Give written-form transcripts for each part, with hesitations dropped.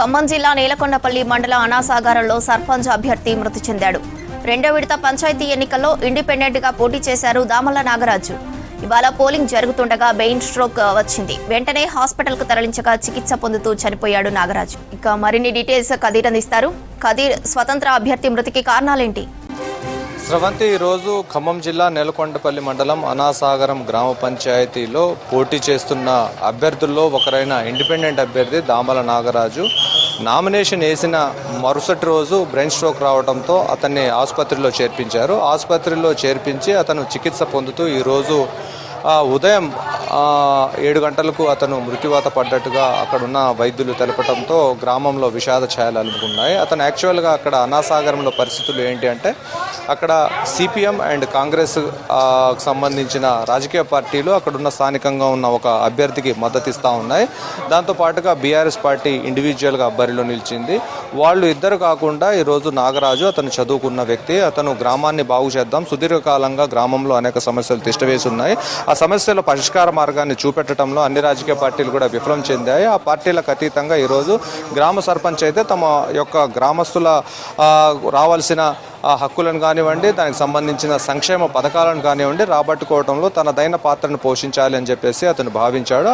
ఖమ్మం జిల్లా నేలకొండపల్లి మండల అనాసాగారంలో సర్పంచ్ అభ్యర్థి మృతి చెందాడు. రెండో విడత పంచాయతీ ఎన్నికల్లో ఇండిపెండెంట్ గా పోటీ చేశారు దామల నాగరాజు. ఇవాళ పోలింగ్ జరుగుతుండగా బ్రెయిన్ స్ట్రోక్ వచ్చింది. వెంటనే హాస్పిటల్ కు తరలించగా చికిత్స పొందుతూ చనిపోయాడు నాగరాజు. ఇక మరిన్ని డీటెయిల్స్ కదీర్ అందిస్తారు. కదీర్, స్వతంత్ర అభ్యర్థి మృతికి కారణాలేంటి? స్రవంతి, ఈరోజు ఖమ్మం జిల్లా నేలకొండపల్లి మండలం అనాసాగరం గ్రామ పంచాయతీలో పోటీ చేస్తున్న అభ్యర్థుల్లో ఒకరైన ఇండిపెండెంట్ అభ్యర్థి దామల నాగరాజు నామినేషన్ వేసిన మరుసటి రోజు బ్రెయిన్ స్ట్రోక్ రావడంతో అతన్ని ఆసుపత్రిలో చేర్పించారు. ఆసుపత్రిలో చేర్పించి అతను చికిత్స పొందుతూ ఈరోజు ఉదయం 7 గంటలకు అతను మృత్యువాత పడ్డట్టుగా అక్కడున్న వైద్యులు తెలపడంతో గ్రామంలో విషాద ఛాయలు అలుముకున్నాయి. అతను యాక్చువల్గా అక్కడ అనాసాగరంలో పరిస్థితులు ఏంటి అంటే అక్కడ సిపిఎం అండ్ కాంగ్రెస్ సంబంధించిన రాజకీయ పార్టీలు అక్కడున్న స్థానికంగా ఉన్న ఒక అభ్యర్థికి మద్దతు ఇస్తూ ఉన్నాయి. దాంతోపాటుగా బీఆర్ఎస్ పార్టీ ఇండివిజువల్గా బరిలో నిలిచింది. వాళ్ళు ఇద్దరు కాకుండా ఈరోజు నాగరాజు అతను చదువుకున్న వ్యక్తి. అతను గ్రామాన్ని బాగు చేద్దాం, సుదీర్ఘకాలంగా గ్రామంలో అనేక సమస్యలు తిష్టవేసి ఉన్నాయి, ఆ సమస్యల పరిష్కార మార్గాన్ని చూపెట్టడంలో అన్ని రాజకీయ పార్టీలు కూడా విఫలం చెందాయి. ఆ పార్టీలకు అతీతంగా ఈరోజు గ్రామ సర్పంచ్ అయితే తమ యొక్క గ్రామస్తుల రావాల్సిన హక్కులను కానివ్వండి, దానికి సంబంధించిన సంక్షేమ పథకాలను కానివ్వండి రాబట్టుకోవడంలో తనదైన పాత్రను పోషించాలి అని చెప్పేసి అతను భావించాడు.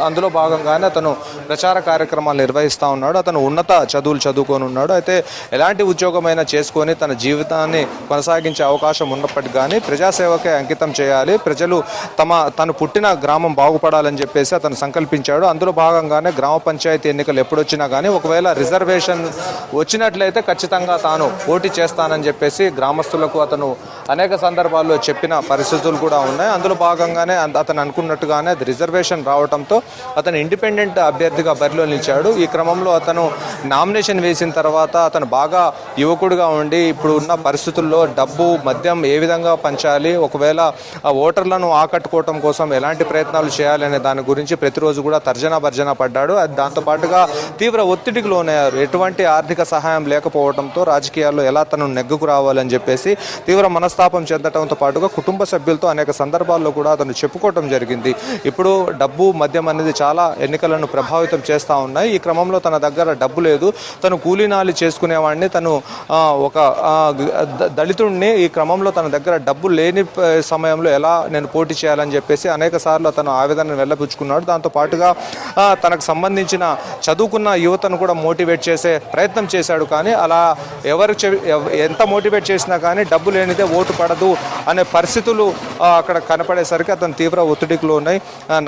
అందులో భాగంగానే అతను ప్రచార కార్యక్రమాలు నిర్వహిస్తూ ఉన్నాడు. అతను ఉన్నత చదువులు చదువుకొని ఉన్నాడు. అయితే ఎలాంటి ఉద్యోగమైనా చేసుకొని తన జీవితాన్ని కొనసాగించే అవకాశం ఉన్నప్పటికీ కానీ ప్రజాసేవకే అంకితం చేయాలి, ప్రజలు తను పుట్టిన గ్రామం బాగుపడాలని చెప్పేసి అతను సంకల్పించాడు. అందులో భాగంగానే గ్రామ పంచాయతీ ఎన్నికలు ఎప్పుడొచ్చినా కానీ ఒకవేళ రిజర్వేషన్ వచ్చినట్లయితే ఖచ్చితంగా తాను పోటీ చేస్తానని చెప్పేసి గ్రామస్తులకు అతను అనేక సందర్భాల్లో చెప్పిన పరిస్థితులు కూడా ఉన్నాయి. అందులో భాగంగానే అతను అనుకున్నట్టుగానే రిజర్వేషన్ రావడంతో అతను ఇండిపెండెంట్ అభ్యర్థిగా బరిలో నిలిచాడు. ఈ క్రమంలో అతను నామినేషన్ వేసిన తర్వాత అతను బాగా యువకుడిగా ఉండి ఇప్పుడు ఉన్న పరిస్థితుల్లో డబ్బు, మద్యం ఏ విధంగా పంచాలి, ఒకవేళ ఓటర్లను ఆకట్టుకోవటం కోసం ఎలాంటి ప్రయత్నాలు చేయాలి అనే దాని గురించి ప్రతిరోజు కూడా తర్జనా భర్జన పడ్డాడు. దాంతోపాటుగా తీవ్ర ఒత్తిడికి లోనయ్యారు. ఎటువంటి ఆర్థిక సహాయం లేకపోవడంతో రాజకీయాల్లో ఎలా తను నెగ్గుకు రావాలని చెప్పేసి తీవ్ర మనస్తాపం చెందడంతో పాటుగా కుటుంబ సభ్యులతో అనేక సందర్భాల్లో కూడా అతను చెప్పుకోవటం జరిగింది. ఇప్పుడు డబ్బు, మద్యం అనేది చాలా ఎన్నికలను ప్రభావితం చేస్తూ ఉన్నాయి. ఈ క్రమంలో తన దగ్గర డబ్బు లేదు, తను కూలీనాలి చేసుకునేవాడిని, తను ఒక దళితుడిని. ఈ క్రమంలో తన దగ్గర డబ్బు లేని సమయంలో ఎలా నేను పోటీ చేయాలని చెప్పేసి అనేక సార్లు అతను ఆవేదనను వెళ్ళబుచ్చుకున్నాడు. దాంతో పాటుగా తనకు సంబంధించిన చదువుకున్న యువతను కూడా మోటివేట్ చేసే ప్రయత్నం చేశాడు. కానీ అలా ఎంత మోటివేట్ చేసినా కానీ డబ్బు లేనిదే ఓటు పడదు అనే పరిస్థితులు అక్కడ కనపడేసరికి అతను తీవ్ర ఒత్తిడిలో ఉన్నాయి.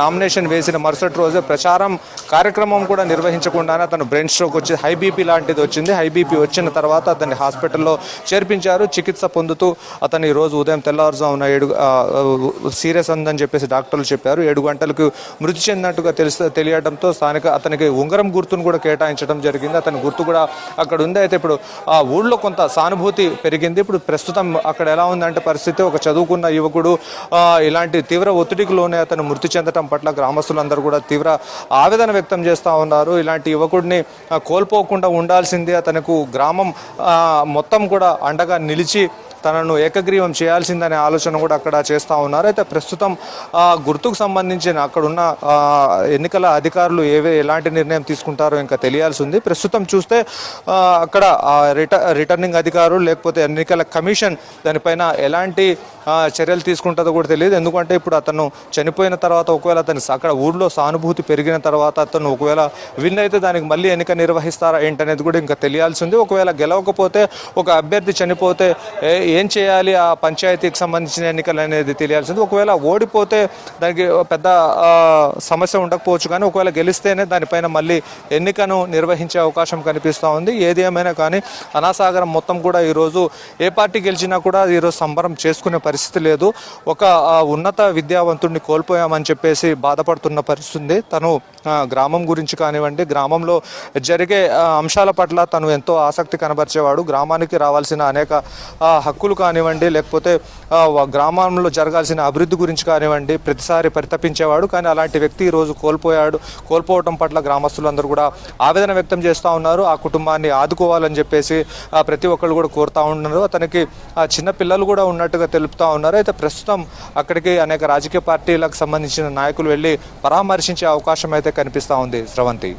నామినేషన్ వేసిన మరుసటి రోజే ప్రచారం కార్యక్రమం కూడా నిర్వహించకుండానే అతను బ్రెయిన్ స్ట్రోక్ వచ్చి హై బీపీ లాంటిది వచ్చింది. హై బీపీ వచ్చిన తర్వాత అతన్ని హాస్పిటల్లో చేర్పించారు. చికిత్స పొందుతూ అతను ఈరోజు ఉదయం తెల్లవారుజామున సీరియస్ ఉందని చెప్పేసి డాక్టర్లు చెప్పారు. 7 గంటలకు మృతి చెందినట్టుగా తెలియడంతో స్థానిక అతనికి ఉంగరం గుర్తును కూడా కేటాయించడం జరిగింది. అతని గుర్తు కూడా అక్కడ ఉంది. అయితే ఇప్పుడు ఆ ఊళ్ళో కొంత సానుభూతి పెరిగింది. ఇప్పుడు ప్రస్తుతం అక్కడ ఎలా ఉందంటే పరిస్థితి, ఒక చదువుకున్న యువకుడు ఇలాంటి తీవ్ర ఒత్తిడికి లోనే అతను మృతి చెందడం పట్ల గ్రామస్తులందరూ కూడా తీవ్ర ఆవేదన వ్యక్తం చేస్తూ ఉన్నారు. ఇలాంటి యువకుడిని కోల్పోకుండా ఉండాల్సిందే, అతనికి గ్రామం మొత్తం కూడా అండగా నిలిచి తనను ఏకగ్రీవం చేయాల్సిందనే ఆలోచన కూడా అక్కడ చేస్తూ ఉన్నారు. అయితే ప్రస్తుతం గుర్తుకు సంబంధించిన అక్కడున్న ఎన్నికల అధికారులు ఎలాంటి నిర్ణయం తీసుకుంటారో ఇంకా తెలియాల్సి ఉంది. ప్రస్తుతం చూస్తే అక్కడ రిటర్నింగ్ అధికారులు లేకపోతే ఎన్నికల కమిషన్ దానిపైన ఎలాంటి చర్యలు తీసుకుంటుందో కూడా తెలియదు. ఎందుకంటే ఇప్పుడు అతను చనిపోయిన తర్వాత ఒకవేళ అతను అక్కడ ఊళ్ళో సానుభూతి పెరిగిన తర్వాత అతను ఒకవేళ విన్ అయితే దానికి మళ్ళీ ఎన్నిక నిర్వహిస్తారా ఏంటనేది కూడా ఇంకా తెలియాల్సి ఉంది. ఒకవేళ గెలవకపోతే, ఒక అభ్యర్థి చనిపోతే ఏం చేయాలి, ఆ పంచాయతీకి సంబంధించిన ఎన్నికలు అనేది తెలియాల్సింది. ఒకవేళ ఓడిపోతే దానికి పెద్ద సమస్య ఉండకపోవచ్చు, కానీ ఒకవేళ గెలిస్తేనే దానిపైన మళ్ళీ ఎన్నికను నిర్వహించే అవకాశం కనిపిస్తూ ఉంది. ఏది ఏమైనా కానీ అనాసాగరం మొత్తం కూడా ఈరోజు ఏ పార్టీ గెలిచినా కూడా ఈరోజు సంబరం చేసుకునే పరిస్థితి లేదు. ఒక ఉన్నత విద్యావంతుడిని కోల్పోయామని చెప్పేసి బాధపడుతున్న పరిస్థితి. తను గ్రామం గురించి కానివ్వండి, గ్రామంలో జరిగే అంశాల పట్ల తను ఎంతో ఆసక్తి కనబరిచేవాడు. గ్రామానికి రావాల్సిన అనేక హక్కులు కానివ్వండి, లేకపోతే గ్రామంలో జరగాల్సిన అభివృద్ధి గురించి కానివ్వండి ప్రతిసారి పరితపించేవాడు. కానీ అలాంటి వ్యక్తి ఈరోజు కోల్పోవటం పట్ల గ్రామస్తులందరూ కూడా ఆవేదన వ్యక్తం చేస్తూ ఉన్నారు. ఆ కుటుంబాన్ని ఆదుకోవాలని చెప్పేసి ప్రతి ఒక్కళ్ళు కూడా కోరుతూ ఉన్నారు. అతనికి చిన్న పిల్లలు కూడా ఉన్నట్టుగా తెలుపుతూ ఉన్నారు. అయితే ప్రస్తుతం అక్కడికి అనేక రాజకీయ పార్టీలకు సంబంధించిన నాయకులు వెళ్ళి పరామర్శించే అవకాశం అయితే కనిపిస్తూ ఉంది. స్రవంతి.